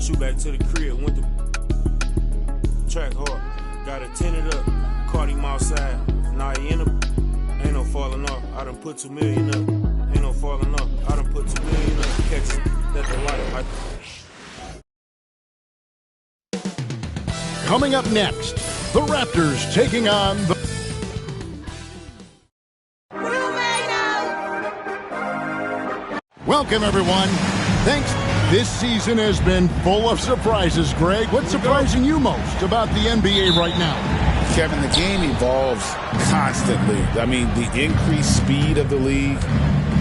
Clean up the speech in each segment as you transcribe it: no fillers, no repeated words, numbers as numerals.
shoot back to the crib, went to track hard, got it tinted up, caught him outside. Now he in a, ain't no falling off. I done put 2 million up, ain't no falling off. I done put 2 million up, catch it, that the light. Coming up next, the Raptors taking on the... Welcome, everyone. Thanks. This season has been full of surprises, Greg. What's surprising you most about the NBA right now? Kevin, the game evolves constantly. I mean, the increased speed of the league,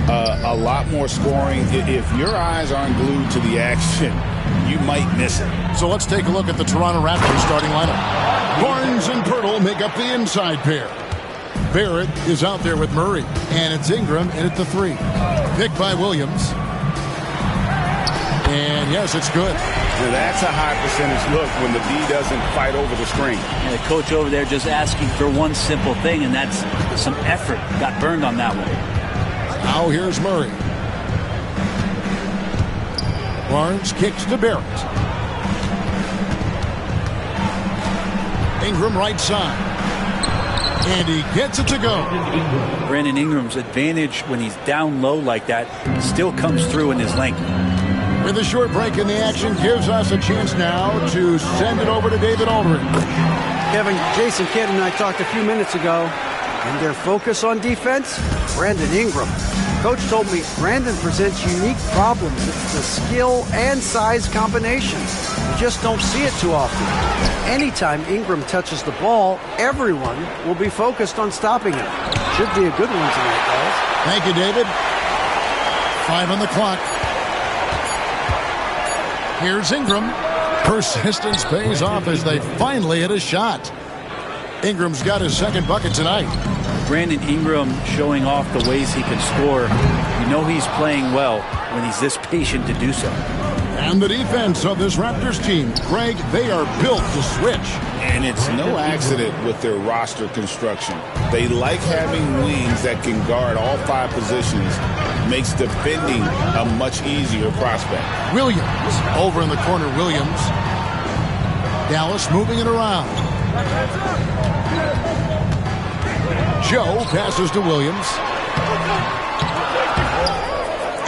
a lot more scoring. If your eyes aren't glued to the action, you might miss it. So let's take a look at the Toronto Raptors starting lineup. Barnes and Pirtle make up the inside pair. Barrett is out there with Murray, and it's Ingram in at the 3. Picked by Williams. And yes, it's good. Now that's a high percentage look when the D doesn't fight over the screen. And the coach over there just asking for one simple thing, and that's some effort. Got burned on that one. Now here's Murray. Barnes kicks to Barrett. Ingram right side. And he gets it to go. Brandon Ingram's advantage when he's down low like that still comes through in his length. With a short break in the action gives us a chance now to send it over to David Aldridge. Kevin, Jason Kidd and I talked a few minutes ago, and their focus on defense, Brandon Ingram. Coach told me Brandon presents unique problems. It's the skill and size combination. You just don't see it too often. Anytime Ingram touches the ball, everyone will be focused on stopping him. Should be a good one tonight, guys. Thank you, David. 5 on the clock. Here's Ingram. Persistence pays off as they finally hit a shot. Ingram's got his second bucket tonight. Brandon Ingram showing off the ways he can score. You know he's playing well when he's this patient to do so. And the defense of this Raptors team, Greg, they are built to switch. And it's no accident with their roster construction. They like having wings that can guard all 5 positions. Makes defending a much easier prospect. Williams over in the corner. Williams. Dallas moving it around. Joe passes to Williams.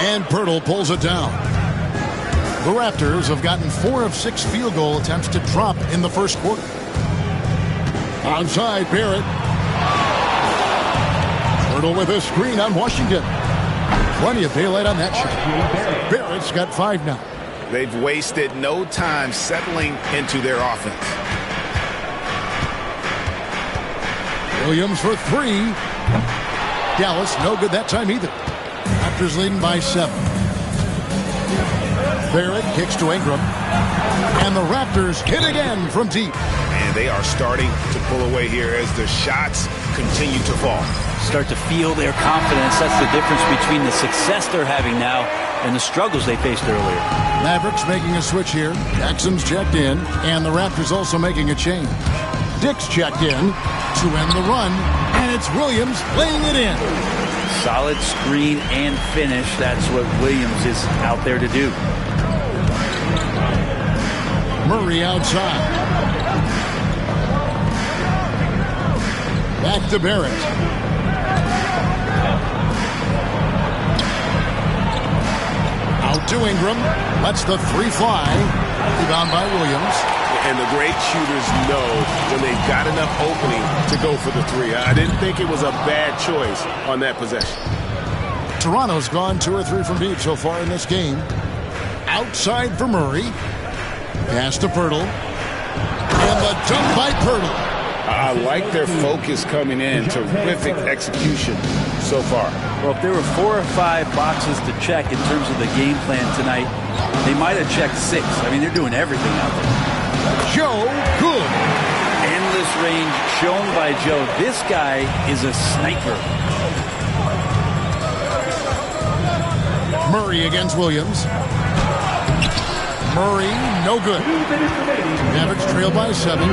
And Pirtle pulls it down. The Raptors have gotten 4 of 6 field goal attempts to drop in the first quarter. Onside, Barrett. Pirtle with a screen on Washington. Plenty of daylight on that shot. Barrett's got 5 now. They've wasted no time settling into their offense. Williams for 3. Dallas no good that time either. Raptors leading by 7. Barrett kicks to Ingram. And the Raptors hit again from deep. And they are starting to pull away here as the shots continue to fall. Start to feel their confidence. That's the difference between the success they're having now and the struggles they faced earlier. Mavericks making a switch here. Jackson's checked in. And the Raptors also making a change. Dick's checked in to end the run. And it's Williams laying it in. Solid screen and finish. That's what Williams is out there to do. Murray outside. Back to Barrett. Out to Ingram. Lets the 3 fly. Rebound by Williams. And the great shooters know when they've got enough opening to go for the 3. I didn't think it was a bad choice on that possession. Toronto's gone 2 or 3 from deep so far in this game. Outside for Murray. Pass to Pirtle. And the dunk by Pirtle. I like their focus coming in. Terrific execution so far. Well, if there were 4 or 5 boxes to check in terms of the game plan tonight, they might have checked 6. I mean, they're doing everything out there. Joe, good. Endless range shown by Joe. This guy is a sniper. Murray against Williams. Murray, no good. Mavericks trail by 7.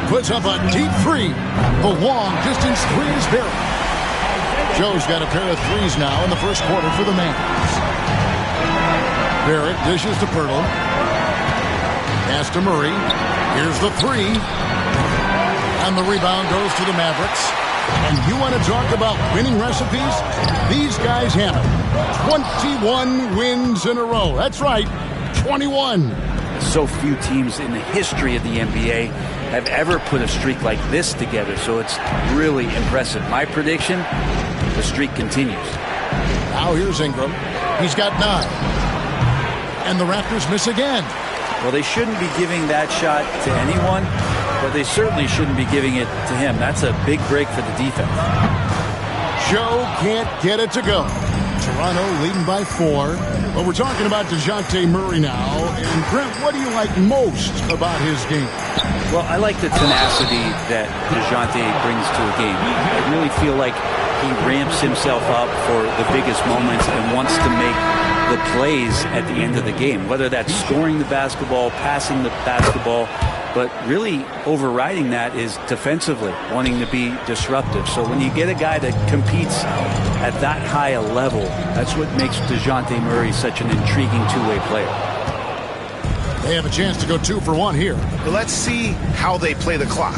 Puts up a deep 3. The long distance 3 is Barrett. Joe's got a pair of 3s now in the first quarter for the Mavs. Barrett dishes to Pirtle. Pass to Murray. Here's the three. And the rebound goes to the Mavericks. And you want to talk about winning recipes? These guys have it. 21 wins in a row. That's right, 21. So few teams in the history of the NBA have ever put a streak like this together, so it's really impressive. My prediction, the streak continues. Now here's Ingram. He's got 9. And the Raptors miss again. Well, they shouldn't be giving that shot to anyone, but they certainly shouldn't be giving it to him. That's a big break for the defense. Joe can't get it to go. Toronto leading by 4. But we're talking about DeJounte Murray now. And Brent, what do you like most about his game? Well, I like the tenacity that DeJounte brings to a game. I really feel like he ramps himself up for the biggest moments and wants to make the plays at the end of the game, whether that's scoring the basketball, passing the basketball, but really overriding that is defensively, wanting to be disruptive. So when you get a guy that competes at that high a level, that's what makes DeJounte Murray such an intriguing two-way player. They have a chance to go 2 for 1 here. But let's see how they play the clock.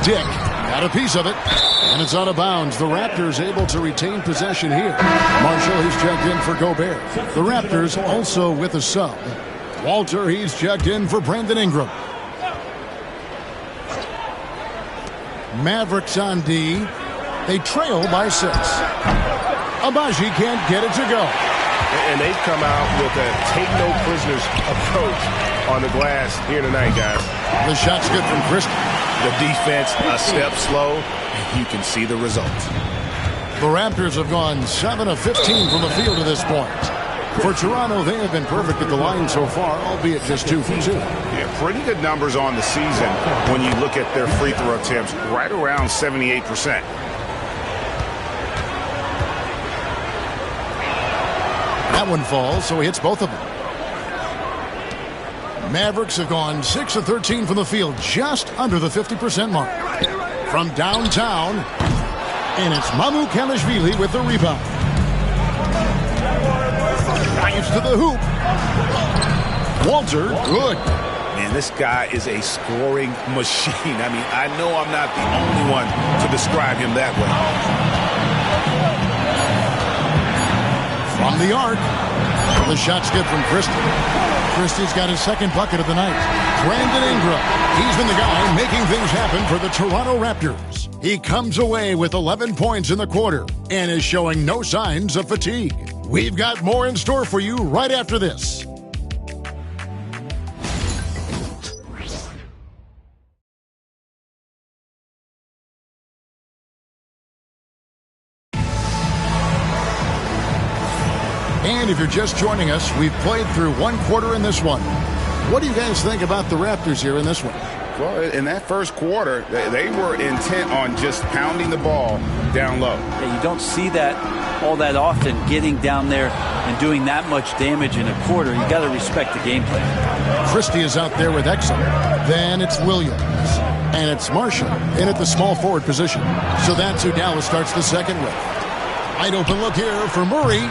Dick got a piece of it, and it's out of bounds. The Raptors able to retain possession here. Marshall, he's checked in for Gobert. The Raptors also with a sub. Walter, he's checked in for Brandon Ingram. Mavericks on D. They trail by 6. Abaji can't get it to go. And they've come out with a take-no-prisoners approach on the glass here tonight, guys. The shot's good from Christie. The defense a step slow, and you can see the results. The Raptors have gone 7 of 15 from the field to this point. For Toronto, they have been perfect at the line so far, albeit just 2 for 2. Yeah, pretty good numbers on the season when you look at their free throw attempts, right around 78%. That one falls, so he hits both of them. Mavericks have gone 6 of 13 from the field, just under the 50% mark. From downtown, and it's Mamu Kalashvili with the rebound. Drives to the hoop. Walter, good. Man, this guy is a scoring machine. I mean, I know I'm not the only one to describe him that way. From the arc, the shot's good from Christie. Christie's got his second bucket of the night. Brandon Ingram, he's been the guy making things happen for the Toronto Raptors. He comes away with 11 points in the quarter and is showing no signs of fatigue. We've got more in store for you right after this. And if you're just joining us, we've played through 1 quarter in this one. What do you guys think about the Raptors here in this one? Well, in that first quarter, they were intent on just pounding the ball down low. Yeah, you don't see that all that often, getting down there and doing that much damage in a quarter. You got to respect the game plan. Christie is out there with Exum. Then it's Williams. And it's Marshall in at the small forward position. So that's who Dallas starts the second with. Wide open look here for Murray.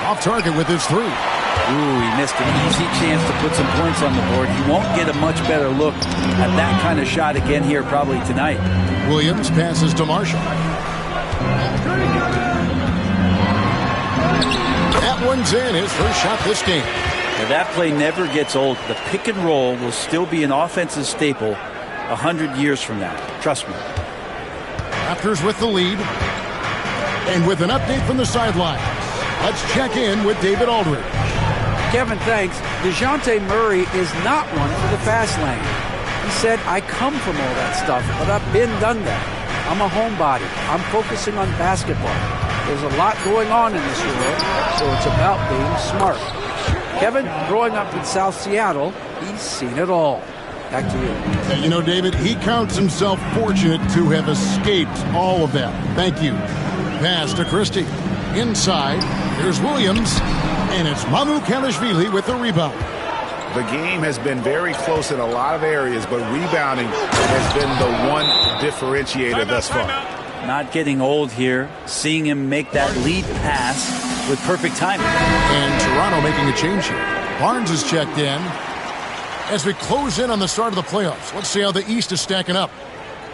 Off target with his 3. Ooh, he missed an easy chance to put some points on the board. He won't get a much better look at that kind of shot again here probably tonight. Williams passes to Marshall. That one's in, his first shot this game. Now, that play never gets old. The pick and roll will still be an offensive staple 100 years from now. Trust me. Raptors with the lead. And with an update from the sideline, let's check in with David Aldridge. Kevin, thanks. DeJounte Murray is not one for the fast lane. He said, I come from all that stuff, but I've been done that. I'm a homebody. I'm focusing on basketball. There's a lot going on in this world, so it's about being smart. Kevin, growing up in South Seattle, he's seen it all. Back to you. You know, David, he counts himself fortunate to have escaped all of that. Thank you. Pass to Christie. Inside, here's Williams, and it's Mamu Kalashvili with the rebound. The game has been very close in a lot of areas, but rebounding has been the one differentiator thus far. Not getting old here, seeing him make that lead pass with perfect timing. And Toronto making a change here. Barnes is checked in. As we close in on the start of the playoffs, let's see how the East is stacking up.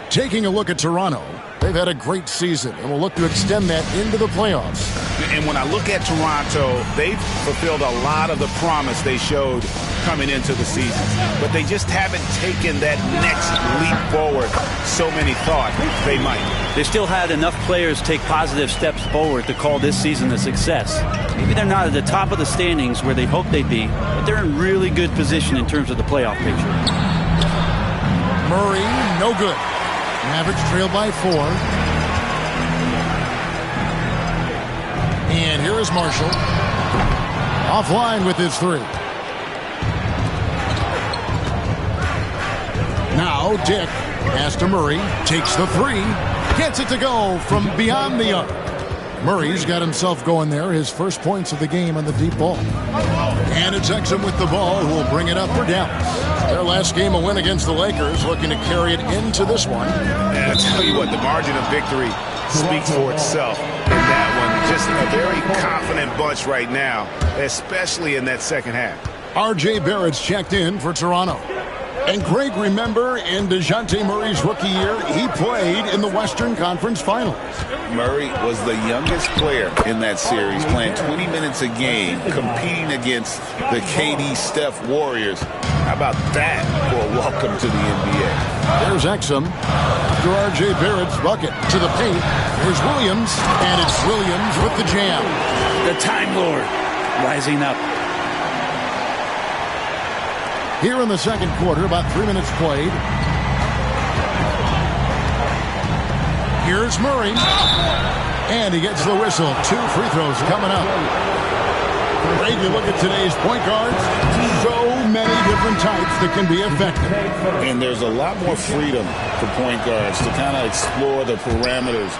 Taking a look at Toronto, they've had a great season and will look to extend that into the playoffs. And when I look at Toronto, they've fulfilled a lot of the promise they showed coming into the season. But they just haven't taken that next leap forward so many thought they might. They still had enough players take positive steps forward to call this season a success. Maybe they're not at the top of the standings where they hoped they'd be, but they're in really good position in terms of the playoff picture. Murray, no good. Mavericks trail by 4. And here is Marshall. Offline with his 3. Now Dick pass to Murray. Takes the 3. Gets it to go from beyond the arc. Murray's got himself going there. His first points of the game on the deep ball. And it's Exum with the ball who will bring it up for Dallas. Their last game, a win against the Lakers, looking to carry it into this one. And I tell you what, the margin of victory speaks for itself in that one. Just a very confident bunch right now, especially in that second half. R.J. Barrett's checked in for Toronto. And Greg, remember, in DeJounte Murray's rookie year, he played in the Western Conference Finals. Murray was the youngest player in that series, playing 20 minutes a game, competing against the KD Steph Warriors. How about that for a welcome to the NBA? There's Exum after R.J. Barrett's bucket to the paint. Here's Williams, and it's Williams with the jam. The Time Lord rising up. Here in the second quarter, about 3 minutes played. Here's Murray. And he gets the whistle. 2 free throws coming up. Great, you look at today's point guards. So many different types that can be effective. And there's a lot more freedom for point guards to kind of explore the parameters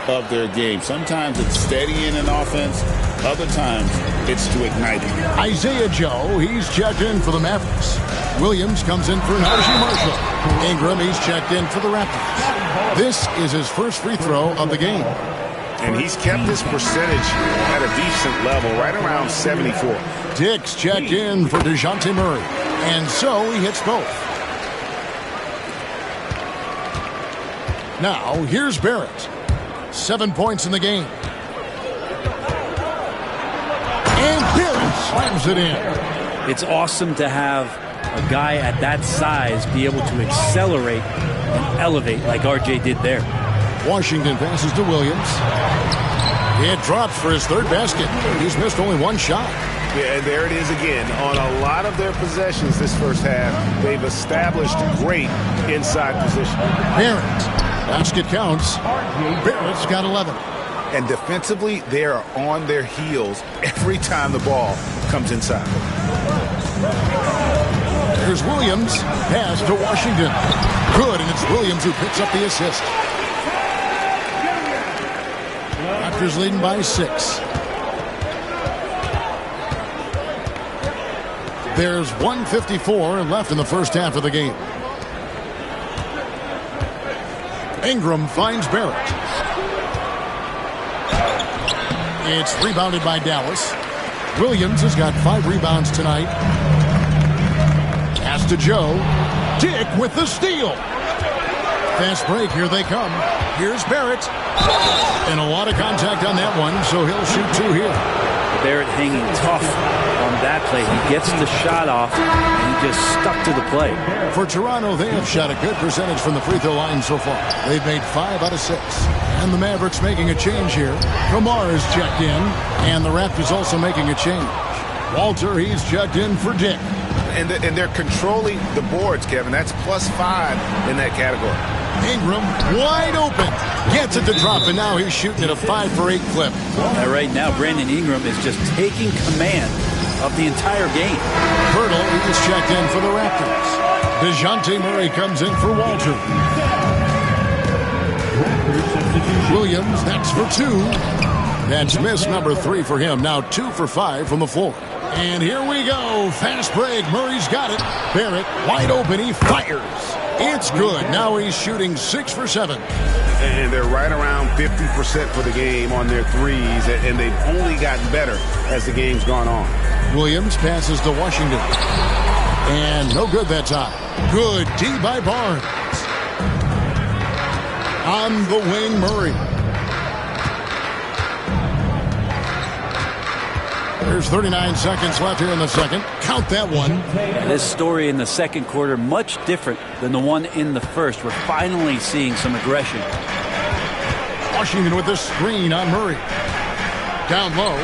of their game. Sometimes it's steadying an offense. Other times it's to ignite it. Isaiah Joe, he's checked in for the Mavericks. Williams comes in for Najee Marshall. Ingram, he's checked in for the Raptors. This is his first free throw of the game. And he's kept his percentage at a decent level, right around 74. Dick's checked in for DeJounte Murray. And so he hits both. Now, here's Barrett. 7 points in the game. And Barrett slams it in. It's awesome to have a guy at that size be able to accelerate and elevate like RJ did there. Washington passes to Williams. It drops for his third basket. He's missed only 1 shot. Yeah, and there it is again. On a lot of their possessions this first half, they've established great inside position. Barrett. Basket counts. Barrett's got 11. And defensively, they are on their heels every time the ball comes inside. There's Williams. Pass to Washington. Good, and it's Williams who picks up the assist. Raptors leading by 6. There's 1:54 left in the first half of the game. Ingram finds Barrett. It's rebounded by Dallas. Williams has got 5 rebounds tonight. Pass to Joe. Dick with the steal. Fast break, here they come. Here's Barrett. And a lot of contact on that one, so he'll shoot 2 here. Barrett hanging tough on that play. He gets the shot off, and he just stuck to the play. For Toronto, they have shot a good percentage from the free throw line so far. They've made 5 out of 6. And the Mavericks making a change here. Kamar is checked in, and the Raptors also making a change. Walter, he's checked in for Dick. And they're controlling the boards, Kevin. That's +5 in that category. Ingram, wide open. Gets it to drop, and now he's shooting at a 5 for 8 clip. Right now, Brandon Ingram is just taking command of the entire game. Hurdle is checked in for the Raptors. DeJounte Murray comes in for Walter. Williams, that's for 2. That's miss number 3 for him. Now 2 for 5 from the floor. And here we go. Fast break. Murray's got it. Barrett wide open. He fires. It's good. Now he's shooting 6 for 7. And they're right around 50% for the game on their threes, and they've only gotten better as the game's gone on. Williams passes to Washington. And no good that time. Good D by Barnes. On the wing, Murray. There's 39 seconds left here in the second. Count that one. This story in the second quarter, much different than the one in the first. We're finally seeing some aggression. Washington with the screen on Murray. Down low,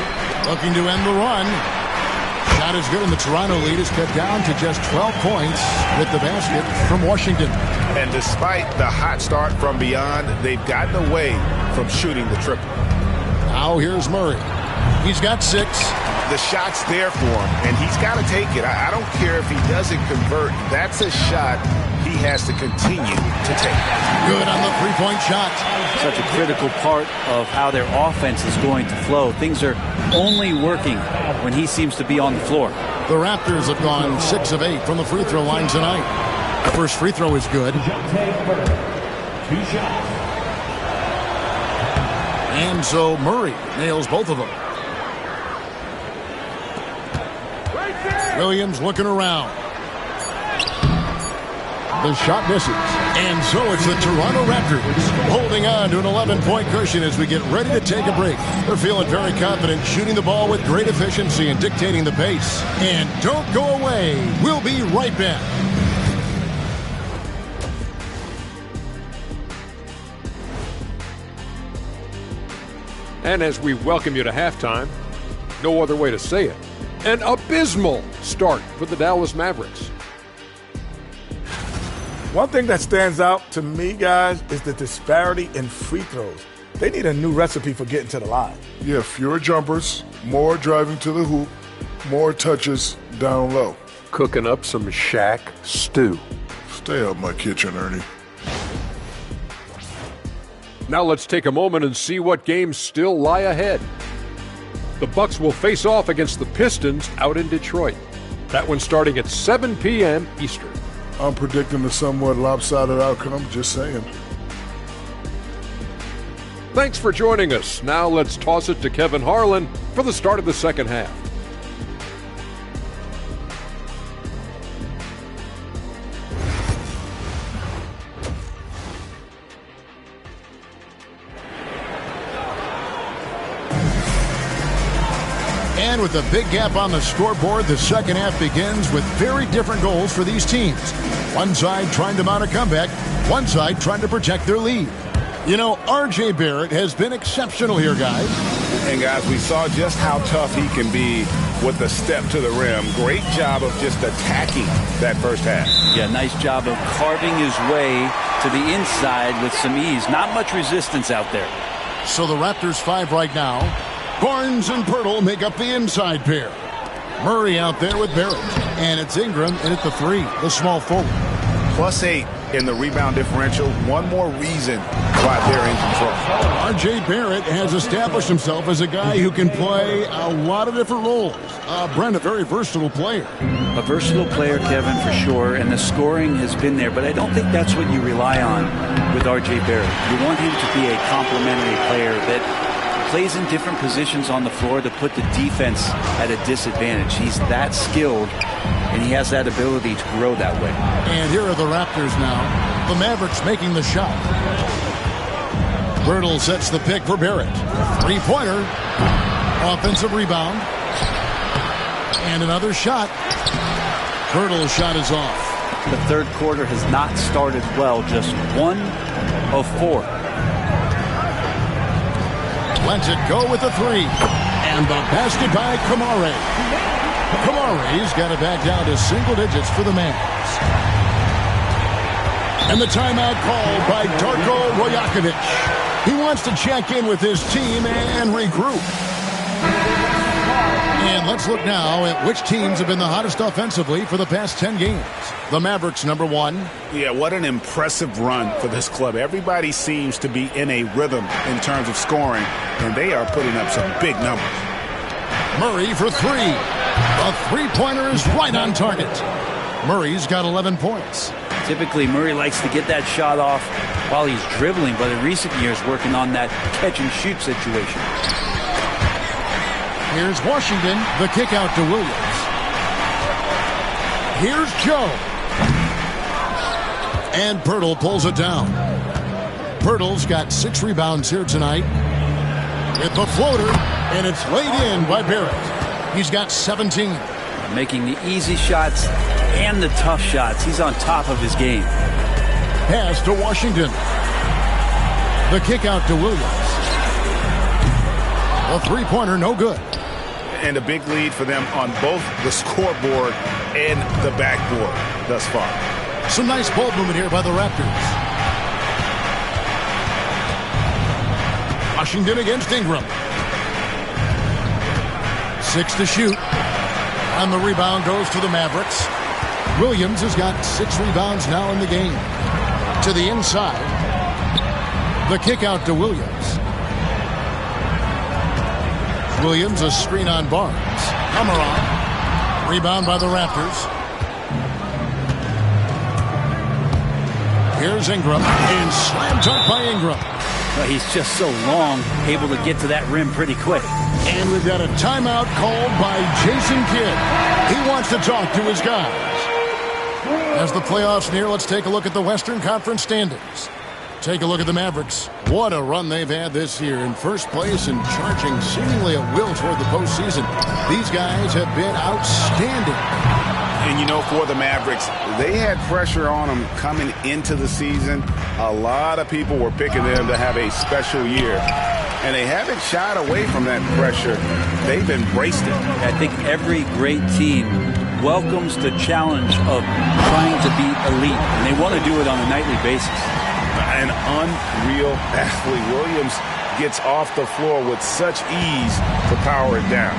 looking to end the run. Shot is good, and the Toronto lead is cut down to just 12 points with the basket from Washington. And despite the hot start from beyond, they've gotten away from shooting the triple. Now here's Murray. He's got 6. The shot's there for him, and he's got to take it. I don't care if he doesn't convert. That's a shot he has to continue to take. Good on the three-point shot. Such a critical part of how their offense is going to flow. Things are only working when he seems to be on the floor. The Raptors have gone 6 of 8 from the free throw line tonight. The first free throw is good. And so Murray nails both of them. Williams looking around. The shot misses. And so it's the Toronto Raptors holding on to an 11-point cushion as we get ready to take a break. They're feeling very confident, shooting the ball with great efficiency and dictating the pace. And don't go away. We'll be right back. And as we welcome you to halftime, no other way to say it, an abysmal start for the Dallas Mavericks. One thing that stands out to me, guys, is the disparity in free throws. They need a new recipe for getting to the line. Yeah, fewer jumpers, more driving to the hoop, more touches down low. Cooking up some Shaq stew. Stay out my kitchen, Ernie. Now let's take a moment and see what games still lie ahead. The Bucks will face off against the Pistons out in Detroit. That one starting at 7 p.m. Eastern. I'm predicting a somewhat lopsided outcome, just saying. Thanks for joining us. Now let's toss it to Kevin Harlan for the start of the second half. And with a big gap on the scoreboard, the second half begins with very different goals for these teams. One side trying to mount a comeback, one side trying to protect their lead. You know, R.J. Barrett has been exceptional here, guys. And, guys, we saw just how tough he can be with the step to the rim. Great job of just attacking that first half. Yeah, nice job of carving his way to the inside with some ease. Not much resistance out there. So the Raptors 5 right now. Barnes and Pirtle make up the inside pair. Murray out there with Barrett. And it's Ingram in at the 3, the small forward. +8 in the rebound differential. One more reason why they're in control. R.J. Barrett has established himself as a guy who can play a lot of different roles. Brent, a very versatile player. A versatile player, Kevin, for sure, and the scoring has been there, but I don't think that's what you rely on with R.J. Barrett. You want him to be a complementary player that plays in different positions on the floor to put the defense at a disadvantage. He's that skilled, and he has that ability to grow that way. And here are the Raptors now. The Mavericks making the shot. Pirtle sets the pick for Barrett. Three-pointer. Offensive rebound. And another shot. Pirtle's shot is off. The third quarter has not started well. Just 1 of 4. Lets it go with the 3. And the basket by Kamare. Kamare's got it back down to single digits for the Mavs. And the timeout called by Darko Rajakovic. He wants to check in with his team and regroup. And let's look now at which teams have been the hottest offensively for the past 10 games. The Mavericks, number 1. Yeah, what an impressive run for this club. Everybody seems to be in a rhythm in terms of scoring, and they are putting up some big numbers. Murray for 3. The three-pointer is right on target. Murray's got 11 points. Typically, Murray likes to get that shot off while he's dribbling, but in recent years, working on that catch-and-shoot situation. Here's Washington, the kick out to Williams. Here's Joe. And Pirtle pulls it down. Pirtle's got 6 rebounds here tonight. With the floater, and it's laid in by Barrett. He's got 17. Making the easy shots and the tough shots. He's on top of his game. Pass to Washington. The kick out to Williams. A three-pointer, no good. And a big lead for them on both the scoreboard and the backboard thus far. Some nice ball movement here by the Raptors. Washington against Ingram. 6 to shoot. And the rebound goes to the Mavericks. Williams has got 6 rebounds now in the game. To the inside. The kick out to Williams. Williams, a screen on Barnes. Amaron. Rebound by the Raptors. Here's Ingram. And slam dunk by Ingram. Well, he's just so long, able to get to that rim pretty quick. And we've got a timeout called by Jason Kidd. He wants to talk to his guys. As the playoffs near, let's take a look at the Western Conference standings. Take a look at the Mavericks. What a run they've had this year. In first place and charging seemingly at will toward the postseason. These guys have been outstanding. And, you know, for the Mavericks, they had pressure on them coming into the season. A lot of people were picking them to have a special year. And they haven't shied away from that pressure. They've embraced it. I think every great team welcomes the challenge of trying to be elite. And they want to do it on a nightly basis. An unreal athlete. Williams gets off the floor with such ease to power it down.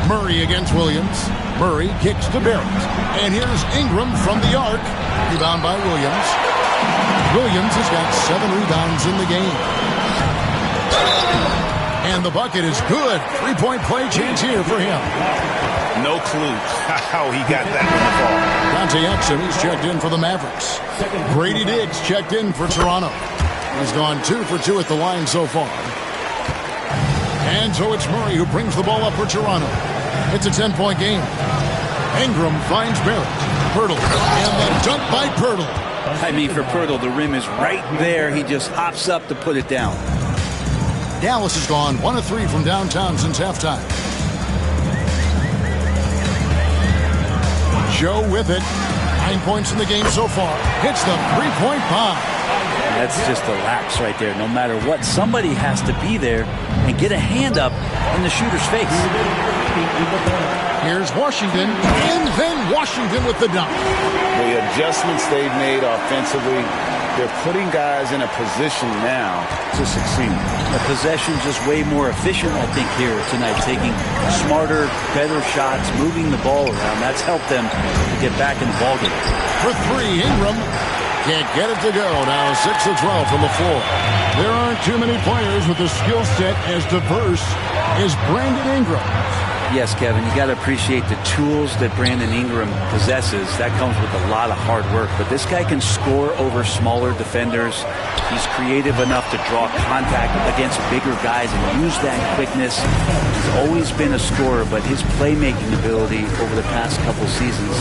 Murray against Williams. Murray kicks to Barrett. And here's Ingram from the arc. Rebound by Williams. Williams has got 7 rebounds in the game. And the bucket is good. 3-point play chance here for him. No clue how he got that in the ball. Dante Exum, he's checked in for the Mavericks. Grady Diggs checked in for Toronto. He's gone 2 for 2 at the line so far. And so it's Murray who brings the ball up for Toronto. It's a 10-point game. Ingram finds Barrett. Pirtle. And the dunk by Pirtle. I mean, for Pirtle, the rim is right there. He just hops up to put it down. Dallas has gone 1 of 3 from downtown since halftime. Joe with it. 9 points in the game so far. Hits the 3-point bomb. That's just a lapse right there. No matter what, somebody has to be there and get a hand up in the shooter's face. Here's Washington, and then Washington with the dunk. The adjustments they've made offensively, they're putting guys in a position now to succeed. The possession just way more efficient, I think, here tonight. Taking smarter, better shots, moving the ball around. That's helped them to get back in the ballgame. For 3, Ingram can't get it to go. Now 6 of 12 from the floor. There aren't too many players with a skill set as diverse as Brandon Ingram. Yes, Kevin, you got to appreciate the tools that Brandon Ingram possesses. That comes with a lot of hard work. But this guy can score over smaller defenders. He's creative enough to draw contact against bigger guys and use that quickness. He's always been a scorer, but his playmaking ability over the past couple seasons,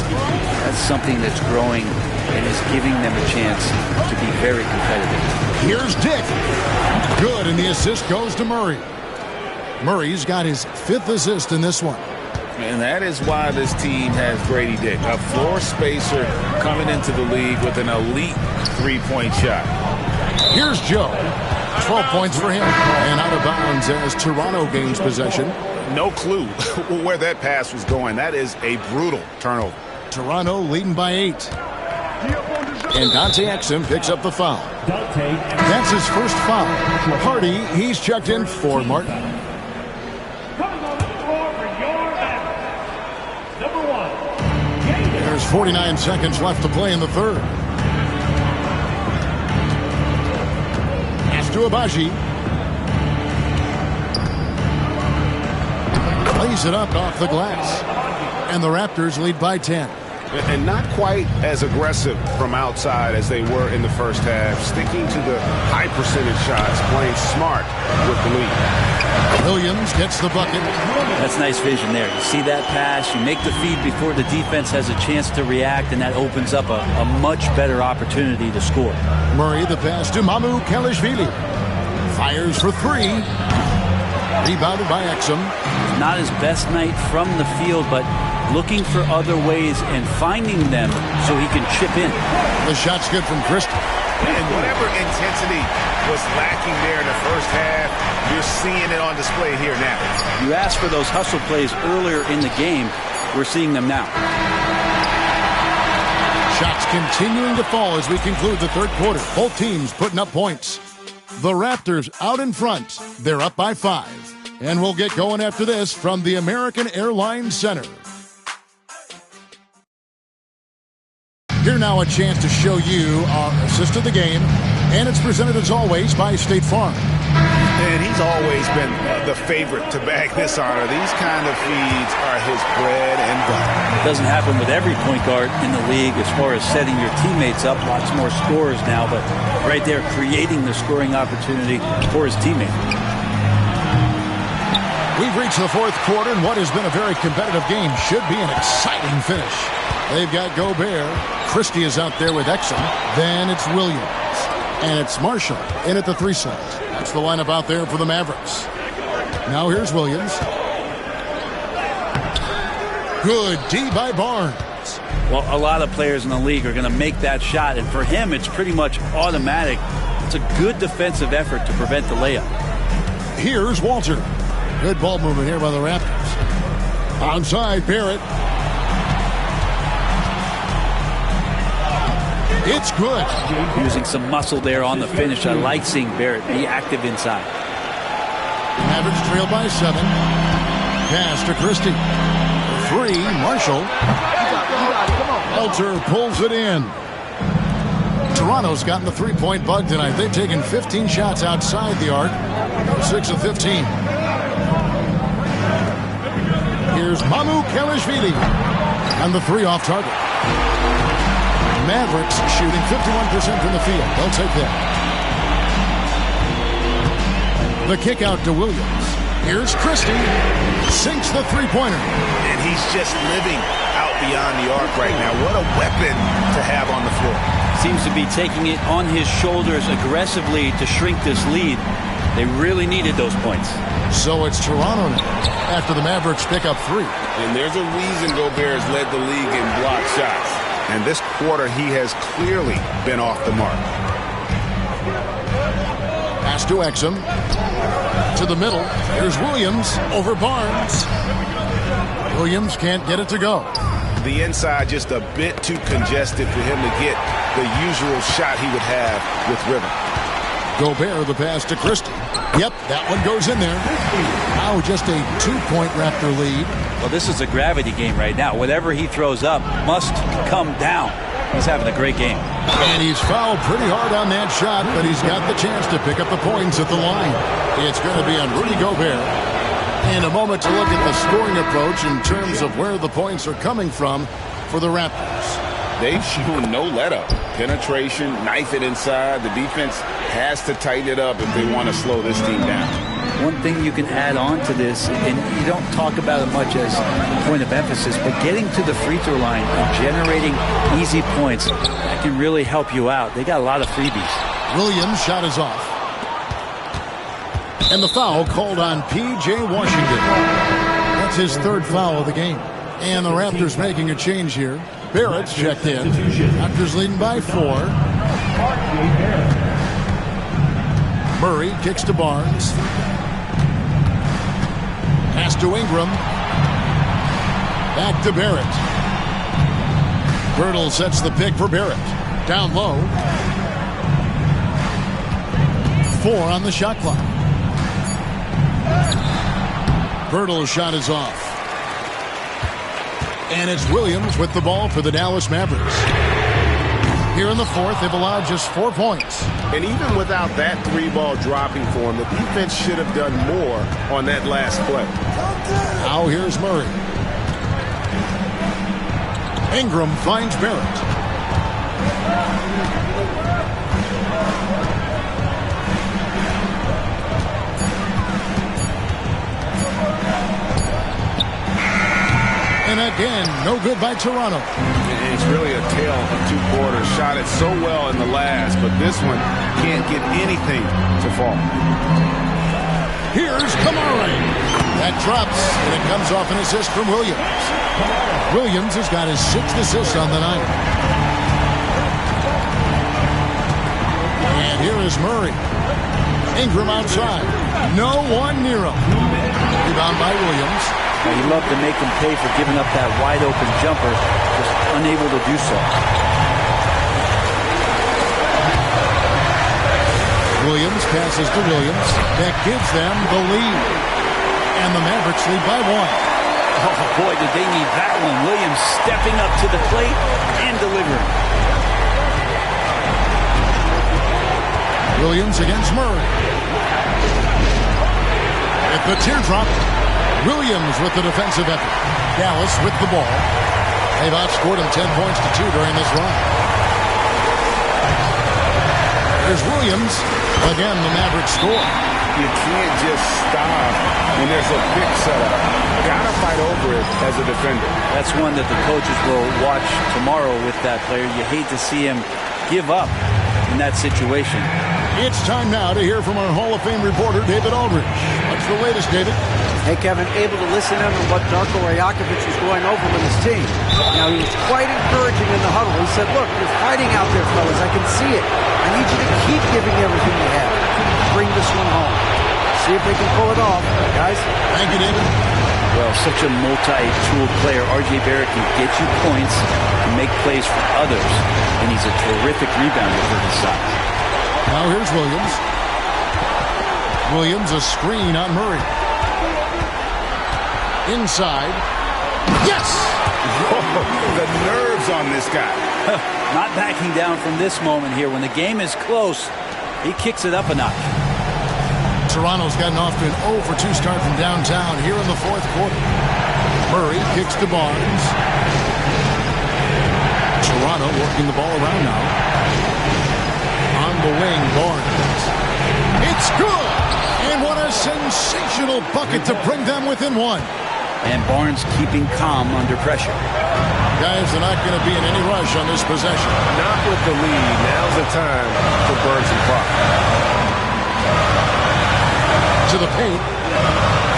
that's something that's growing and is giving them a chance to be very competitive. Here's Dick. Good, and the assist goes to Murray. Murray's got his 5th assist in this one. And that is why this team has Grady Dick, a floor spacer coming into the league with an elite 3-point shot. Here's Joe. 12 points for him. And out of bounds as Toronto gains possession. No clue where that pass was going. That is a brutal turnover. Toronto leading by 8. And Dante Exum picks up the foul. That's his first foul. Hardy, he's checked in for Martin. There's 49 seconds left to play in the third. Pass to Abaji. Plays it up off the glass. And the Raptors lead by 10. And not quite as aggressive from outside as they were in the first half. Sticking to the high percentage shots, playing smart with the lead. Williams gets the bucket. That's nice vision there. You see that pass, you make the feed before the defense has a chance to react, and that opens up a much better opportunity to score. Murray, the pass to Mamu Kelishvili. Fires for three. Rebounded by Exum. Not his best night from the field, but looking for other ways and finding them so he can chip in. The shot's good from Christie. And whatever intensity was lacking there in the first half, you're seeing it on display here now. You asked for those hustle plays earlier in the game. We're seeing them now. Shots continuing to fall as we conclude the third quarter. Both teams putting up points. The Raptors out in front. They're up by 5. And we'll get going after this from the American Airlines Center. Here now a chance to show you our assist of the game. And it's presented as always by State Farm. And he's always been the favorite to bag this honor. These kind of feeds are his bread and butter. It doesn't happen with every point guard in the league as far as setting your teammates up. Lots more scorers now, but right there creating the scoring opportunity for his teammate. We've reached the fourth quarter, and what has been a very competitive game should be an exciting finish. They've got Gobert. Christie is out there with Exum. Then it's Williams. And it's Marshall in at the 3 slot. That's the lineup out there for the Mavericks. Now here's Williams. Good D by Barnes. Well, a lot of players in the league are going to make that shot, and for him, it's pretty much automatic. It's a good defensive effort to prevent the layup. Here's Walter. Good ball movement here by the Raptors. Onside, Barrett. It's good. Using some muscle there on the finish. I like seeing Barrett be active inside. Mavericks trail by 7. Pass to Christie. 3, Marshall. Elter pulls it in. Toronto's gotten the three-point bug tonight. They've taken 15 shots outside the arc. 6 of 15. Here's Mamu Kelishvili. And the 3 off target. Mavericks shooting 51% from the field. They'll take that. The kick out to Williams. Here's Christie. Sinks the three-pointer. And he's just living out beyond the arc right now. What a weapon to have on the floor. Seems to be taking it on his shoulders aggressively to shrink this lead. They really needed those points. So it's Toronto now after the Mavericks pick up 3. And there's a reason Gobert has led the league in block shots. And this quarter, he has clearly been off the mark. Pass to Exum. To the middle. Here's Williams over Barnes. Williams can't get it to go. The inside just a bit too congested for him to get the usual shot he would have with rhythm. Gobert, the pass to Christie. Yep, that one goes in there. Now just a 2-point Raptor lead. Well, this is a gravity game right now. Whatever he throws up must come down. He's having a great game. And he's fouled pretty hard on that shot, but he's got the chance to pick up the points at the line. It's going to be on Rudy Gobert. In a moment to look at the scoring approach in terms of where the points are coming from for the Raptors. They've shown no let-up. Penetration, knife it inside. The defense has to tighten it up if they want to slow this team down. One thing you can add on to this, and you don't talk about it much as a point of emphasis, but getting to the free throw line and generating easy points, that can really help you out. They got a lot of freebies. Williams' shot is off. And the foul called on P.J. Washington. That's his 3rd foul of the game. And the Raptors making a change here. Barrett's checked in. Raptors leading by 4. Murray kicks to Barnes. Pass to Ingram. Back to Barrett. Birtle sets the pick for Barrett. Down low. 4 on the shot clock. Birtle's shot is off. And it's Williams with the ball for the Dallas Mavericks. Here in the 4th, they've allowed just 4 points. And even without that 3-ball dropping for him, the defense should have done more on that last play. Now here's Murray. Ingram finds Barrett. And again, no good by Toronto. It's really a tale of two quarters. Shot it so well in the last, but this one can't get anything to fall. Here's Kamara. That drops, and it comes off an assist from Williams. Williams has got his 6th assist on the night. And here is Murray. Ingram outside. No one near him. Rebound by Williams. He loved to make him pay for giving up that wide-open jumper, just unable to do so. Williams passes to Williams. That gives them the lead. And the Mavericks lead by 1. Oh, boy, did they need that one. Williams stepping up to the plate and delivering. Williams against Murray. At the teardrop, Williams with the defensive effort. Dallas with the ball. They've outscored him 10 points to 2 during this run. There's Williams. Again, the Mavericks score. You can't just stop when there's a big setup. Gotta fight over it as a defender. That's one that the coaches will watch tomorrow with that player. You hate to see him give up in that situation. It's time now to hear from our Hall of Fame reporter, David Aldridge. What's the latest, David? Hey, Kevin, able to listen in on what Darko Rajakovic was going over with his team. Now, he was quite encouraging in the huddle. He said, look, you're fighting out there, fellas. I can see it. I need you to keep giving everything you have. Bring this one home. See if they can pull it off, guys. Thank you, David. Well, such a multi-tool player. R.J. Barrett can get you points, can make plays for others, and he's a terrific rebounder for his size. Now here's Williams. Williams, a screen on Murray. Inside. Yes! Whoa, the nerves on this guy. Not backing down from this moment here. When the game is close, he kicks it up a notch. Toronto's gotten off to an 0-for-2 start from downtown here in the 4th quarter. Murray kicks to Barnes. Toronto working the ball around now. On the wing, Barnes. It's good! And what a sensational bucket to bring them within 1. And Barnes keeping calm under pressure. Guys are not going to be in any rush on this possession. Not with the lead. Now's the time to burn some clock. To the paint.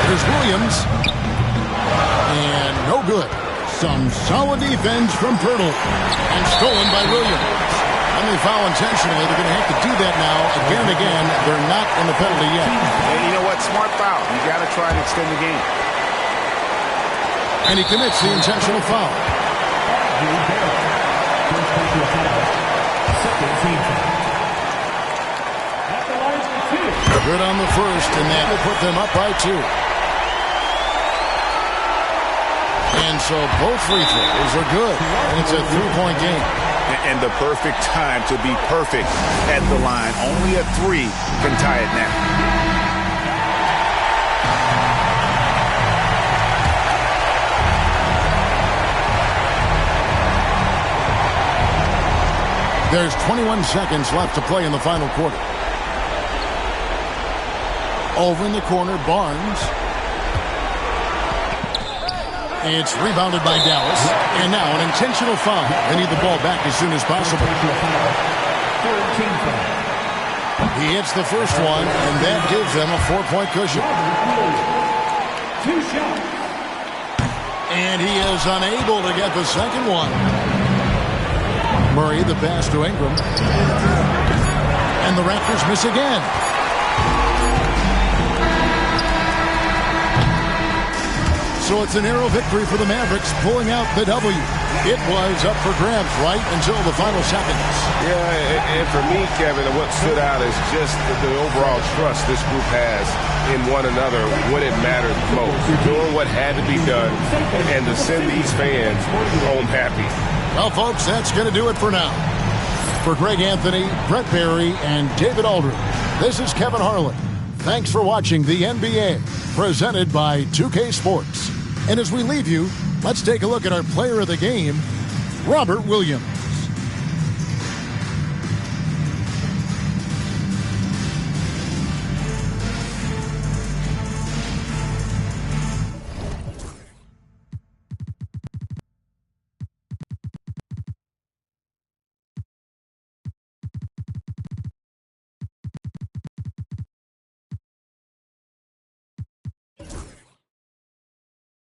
Here's Williams. And no good. Some solid defense from Pirtle. And stolen by Williams. And they foul intentionally. They're going to have to do that now again and again. They're not in the penalty yet. And you know what? Smart foul. You got to try to extend the game. And he commits the intentional foul. Good on the first, and that will put them up by 2. And so both free throws are good, and it's a 3-point game. And the perfect time to be perfect at the line. Only a 3 can tie it now. There's 21 seconds left to play in the final quarter. Over in the corner, Barnes. It's rebounded by Dallas. And now an intentional foul. They need the ball back as soon as possible. He hits the first one, and that gives them a 4-point cushion. And he is unable to get the second one. Murray, the pass to Ingram. And the Raptors miss again. So it's a narrow victory for the Mavericks, pulling out the W. It was up for grabs right until the final seconds. Yeah, and for me, Kevin, what stood out is just the overall trust this group has in one another when it mattered most. Doing what had to be done and to send these fans home happy. Well, folks, that's going to do it for now. For Greg Anthony, Brett Barry, and David Aldridge, this is Kevin Harlan. Thanks for watching the NBA, presented by 2K Sports. And as we leave you, Let's take a look at our player of the game, Robert Williams.